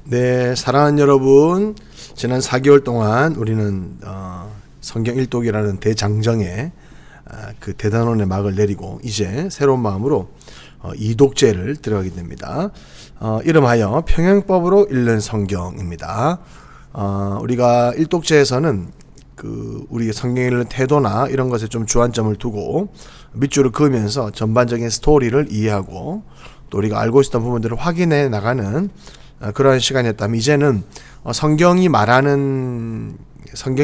네, 사랑하는 여러분, 지난 4개월 동안 우리는 성경 일독이라는 대장정에 그 대단원의 막을 내리고 이제 새로운 마음으로 이독제를 들어가게 됩니다. 이름하여 평행법으로 읽는 성경입니다. 우리가 일독제에서는 우리 성경에 읽는 태도나 이런 것에 좀 주안점을 두고 밑줄을 그으면서 전반적인 스토리를 이해하고 또 우리가 알고 있었던 부분들을 확인해 나가는 그러한 시간이었다면, 이제는 성경이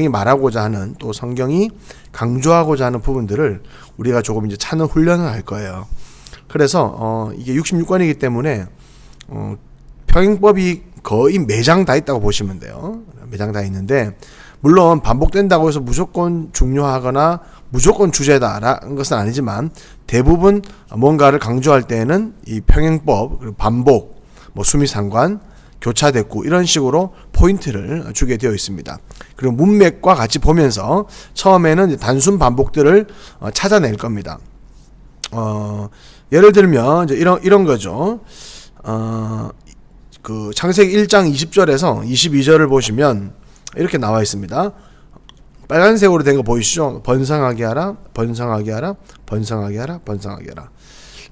말하고자 하는, 또 성경이 강조하고자 하는 부분들을 우리가 조금 이제 찾는 훈련을 할 거예요. 그래서 이게 66권이기 때문에 평행법이 거의 매장 다 있다고 보시면 돼요. 매장 다 있는데, 물론 반복된다고 해서 무조건 중요하거나 무조건 주제다라는 것은 아니지만, 대부분 뭔가를 강조할 때는 이 평행법, 그리고 반복, 수미상관, 교차대꾸 이런 식으로 포인트를 주게 되어 있습니다. 그리고 문맥과 같이 보면서 처음에는 단순 반복들을 찾아낼 겁니다. 예를 들면 이제 이런 거죠. 그 창세기 1장 20절에서 22절을 보시면 이렇게 나와 있습니다. 빨간색으로 된 거 보이시죠? 번성하게 하라, 번성하게 하라, 번성하게 하라, 번성하게 하라.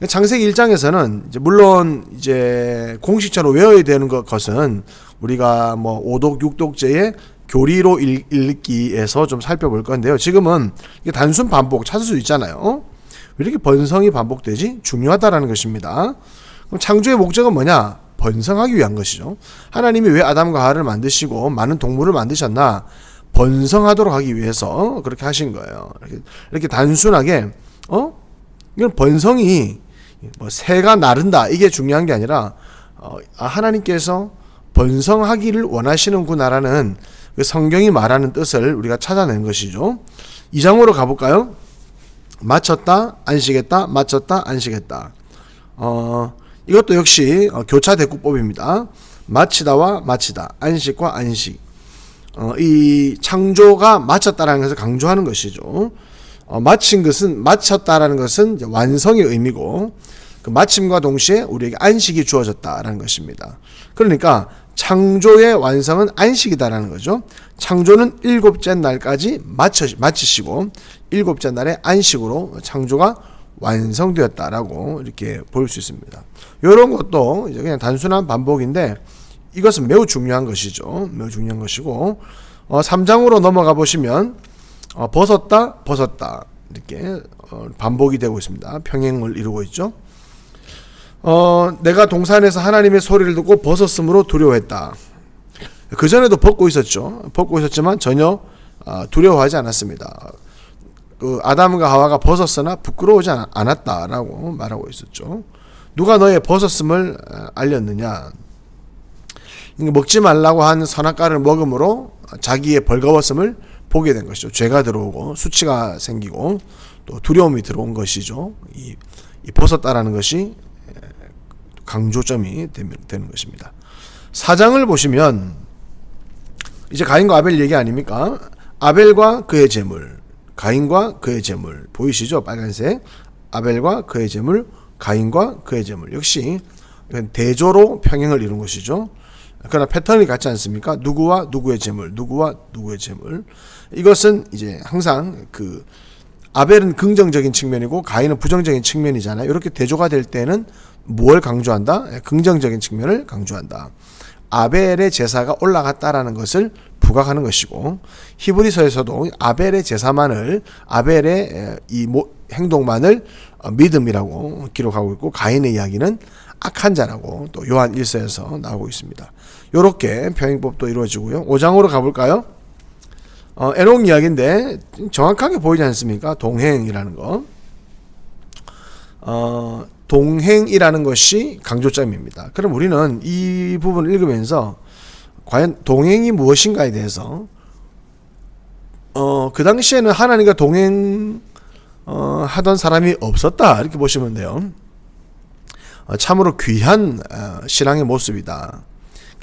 창세기 1장에서는 물론 이제 공식처럼 외워야 되는 것은 우리가 5독, 6독제의 교리로 읽기에서 좀 살펴볼 건데요. 지금은 이게 단순 반복 찾을 수 있잖아요. 왜 이렇게 번성이 반복되지? 중요하다라는 것입니다. 그럼 창조의 목적은 뭐냐? 번성하기 위한 것이죠. 하나님이 왜 아담과 하와를 만드시고 많은 동물을 만드셨나? 번성하도록 하기 위해서 그렇게 하신 거예요. 이렇게 단순하게 이건 번성이 새가 나른다 이게 중요한 게 아니라 하나님께서 번성하기를 원하시는구나라는 그 성경이 말하는 뜻을 우리가 찾아낸 것이죠. 2장으로 가볼까요? 마쳤다, 안식했다, 마쳤다, 안식했다. 이것도 역시 교차대꾸법입니다. 마치다와 마치다, 안식과 안식. 이 창조가 마쳤다라는 것을 강조하는 것이죠. 마친 것은, 마쳤다라는 것은 이제 완성의 의미고, 그 마침과 동시에 우리에게 안식이 주어졌다라는 것입니다. 그러니까 창조의 완성은 안식이다라는 거죠. 창조는 7째 날까지 마치시고 7째 날에 안식으로 창조가 완성되었다라고 이렇게 볼 수 있습니다. 이런 것도 이제 그냥 단순한 반복인데 이것은 매우 중요한 것이죠. 매우 중요한 것이고, 3장으로 넘어가 보시면 벗었다 이렇게 반복이 되고 있습니다. 평행을 이루고 있죠. 내가 동산에서 하나님의 소리를 듣고 벗었으므로 두려워했다. 그 전에도 벗고 있었죠. 벗고 있었지만 전혀 두려워하지 않았습니다. 그 아담과 하와가 벗었으나 부끄러워하지 않았다라고 말하고 있었죠. 누가 너의 벗었음을 알렸느냐? 먹지 말라고 한 선악과를 먹음으로 자기의 벌거벗음을 보게 된 것이죠. 죄가 들어오고 수치가 생기고 또 두려움이 들어온 것이죠. 이 벗었다라는 것이 강조점이 되는 것입니다. 4장을 보시면 이제 가인과 아벨 얘기 아닙니까? 아벨과 그의 제물, 가인과 그의 제물 보이시죠? 빨간색. 아벨과 그의 제물, 가인과 그의 제물. 역시 대조로 평행을 이룬 것이죠. 그러나 패턴이 같지 않습니까? 누구와 누구의 제물, 누구와 누구의 제물. 이것은 이제 항상 아벨은 긍정적인 측면이고 가인은 부정적인 측면이잖아요. 이렇게 대조가 될 때는 무엇을 강조한다? 긍정적인 측면을 강조한다. 아벨의 제사가 올라갔다라는 것을 부각하는 것이고, 히브리서에서도 아벨의 제사만을, 아벨의 이 행동만을 믿음이라고 기록하고 있고, 가인의 이야기는 악한 자라고 또 요한 1서에서 나오고 있습니다. 이렇게 평행법도 이루어지고요. 5장으로 가볼까요? 에녹 이야기인데 정확하게 보이지 않습니까? 동행이라는 거. 동행이라는 것이 강조점입니다. 그럼 우리는 이 부분을 읽으면서 과연 동행이 무엇인가에 대해서 그 당시에는 하나님과 동행 하던 사람이 없었다 이렇게 보시면 돼요. 참으로 귀한 신앙의 모습이다.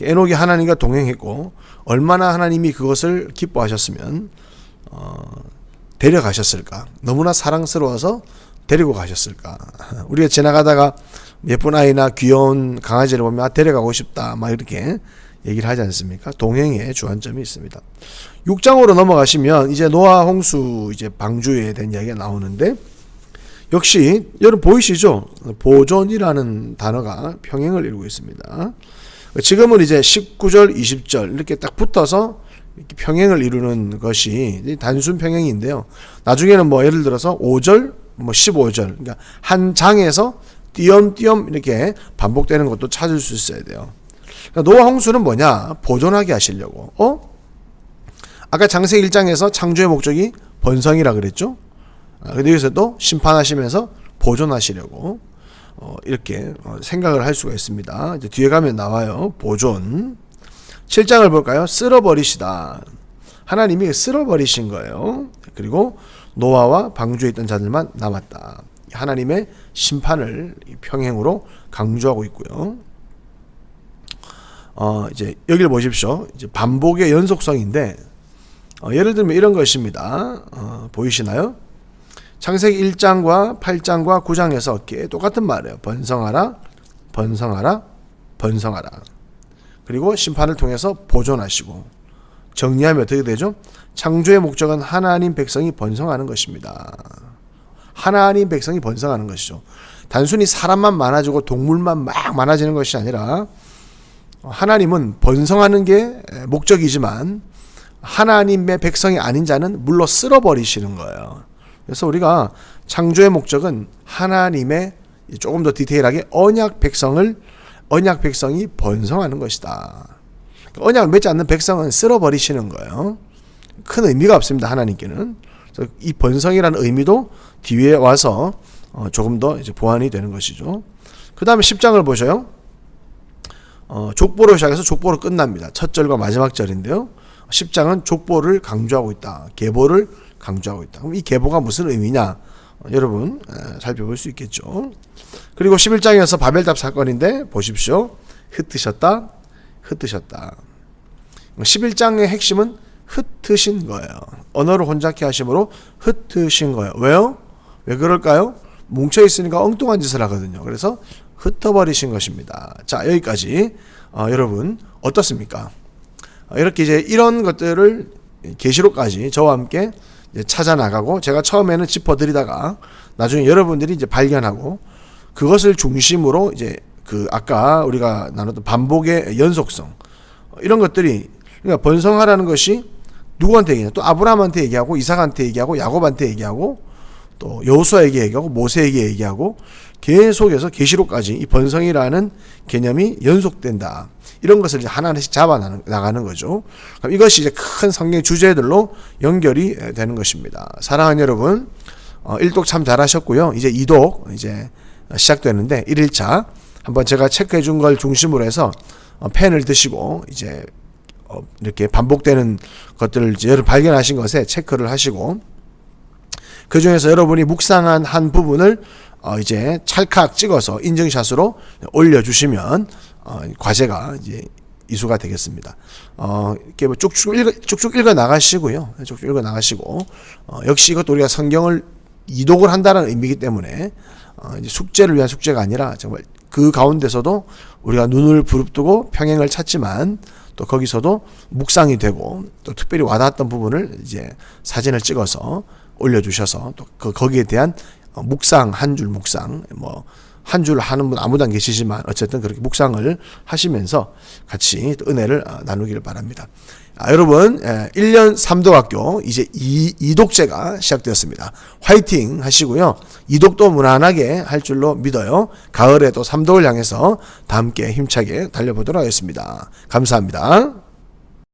에녹이 하나님과 동행했고 얼마나 하나님이 그것을 기뻐하셨으면 데려가셨을까. 너무나 사랑스러워서 데리고 가셨을까. 우리가 지나가다가 예쁜 아이나 귀여운 강아지를 보면 데려가고 싶다 막 이렇게 얘기를 하지 않습니까? 동행의 주안점이 있습니다. 6장으로 넘어가시면 이제 노아 홍수 이제 방주에 대한 이야기가 나오는데 역시 여러분 보이시죠? 보존이라는 단어가 평행을 이루고 있습니다. 지금은 이제 19절, 20절 이렇게 딱 붙어서 이렇게 평행을 이루는 것이 단순 평행인데요. 나중에는 뭐 예를 들어서 5절, 뭐 15절, 그러니까 한 장에서 띄엄띄엄 이렇게 반복되는 것도 찾을 수 있어야 돼요. 그러니까 노아 홍수는 뭐냐? 보존하게 하시려고. 아까 창세기 1장에서 창조의 목적이 번성이라 그랬죠? 근데 여기서도 심판하시면서 보존하시려고 이렇게 생각을 할 수가 있습니다. 이제 뒤에 가면 나와요. 보존. 7장을 볼까요? 쓸어버리시다. 하나님이 쓸어버리신 거예요. 그리고 노아와 방주에 있던 자들만 남았다. 하나님의 심판을 평행으로 강조하고 있고요. 이제 여기를 보십시오. 이제 반복의 연속성인데 예를 들면 이런 것입니다. 보이시나요? 창세기 1장과 8장과 9장에서 똑같은 말이에요. 번성하라, 번성하라, 번성하라. 그리고 심판을 통해서 보존하시고 정리하면 어떻게 되죠? 창조의 목적은 하나님 백성이 번성하는 것입니다. 하나님 백성이 번성하는 것이죠. 단순히 사람만 많아지고 동물만 막 많아지는 것이 아니라 하나님은 번성하는 게 목적이지만 하나님의 백성이 아닌 자는 물로 쓸어버리시는 거예요. 그래서 우리가 창조의 목적은 하나님의 조금 더 디테일하게 언약 백성이 번성하는 것이다. 언약을 맺지 않는 백성은 쓸어버리시는 거예요. 큰 의미가 없습니다. 하나님께는. 그래서 이 번성이라는 의미도 뒤에 와서 조금 더 이제 보완이 되는 것이죠. 그 다음에 10장을 보셔요. 족보로 시작해서 족보로 끝납니다. 첫 절과 마지막 절인데요. 10장은 족보를 강조하고 있다. 계보를 강조하고 있다. 그럼 이 계보가 무슨 의미냐? 여러분 살펴볼 수 있겠죠. 그리고 11장에서 바벨탑 사건인데 보십시오. 흩으셨다. 흩으셨다. 11장의 핵심은 흩으신 거예요. 언어를 혼잡케 하심으로 흩으신 거예요. 왜요? 왜 그럴까요? 뭉쳐 있으니까 엉뚱한 짓을 하거든요. 그래서 흩어버리신 것입니다. 자, 여기까지 여러분 어떻습니까? 이렇게 이제 이런 것들을 계시록까지 저와 함께 이제 찾아 나가고 제가 처음에는 짚어드리다가 나중에 여러분들이 이제 발견하고 그것을 중심으로 이제 그 아까 우리가 나눴던 반복의 연속성 이런 것들이 그러니까 번성하라는 것이 누구한테 얘기냐? 또 아브라함한테 얘기하고 이삭한테 얘기하고 야곱한테 얘기하고 또 여호수아에게 얘기하고 모세에게 얘기하고 계속해서 계시록까지 이 번성이라는 개념이 연속된다. 이런 것을 이제 하나씩 잡아 나가는 거죠. 그럼 이것이 이제 큰 성경 주제들로 연결이 되는 것입니다. 사랑하는 여러분, 1독 참 잘하셨고요. 이제 2독 이제 시작되는데 1일차 한번 제가 체크해 준 걸 중심으로 해서 펜을 드시고 이제 이렇게 반복되는 것들을 이제 여러분 발견하신 것에 체크를 하시고 그 중에서 여러분이 묵상한 한 부분을 이제 찰칵 찍어서 인증샷으로 올려주시면 과제가 이제 이수가 되겠습니다. 이렇게 뭐 쭉쭉 읽어 나가시고요. 쭉쭉 읽어 나가시고 역시 이것도 우리가 성경을 이독을 한다는 의미이기 때문에 이제 숙제를 위한 숙제가 아니라 정말 그 가운데서도 우리가 눈을 부릅뜨고 평행을 찾지만 또 거기서도 묵상이 되고 또 특별히 와닿았던 부분을 이제 사진을 찍어서 올려주셔서 또 거기에 대한 묵상 한 줄 묵상 뭐 한 줄 하는 분 아무도 안 계시지만 어쨌든 그렇게 묵상을 하시면서 같이 은혜를 나누기를 바랍니다. 여러분 1년 3독학교 이제 2독제가 시작되었습니다. 화이팅 하시고요. 2독도 무난하게 할 줄로 믿어요. 가을에 또 3독을 향해서 다 함께 힘차게 달려보도록 하겠습니다. 감사합니다.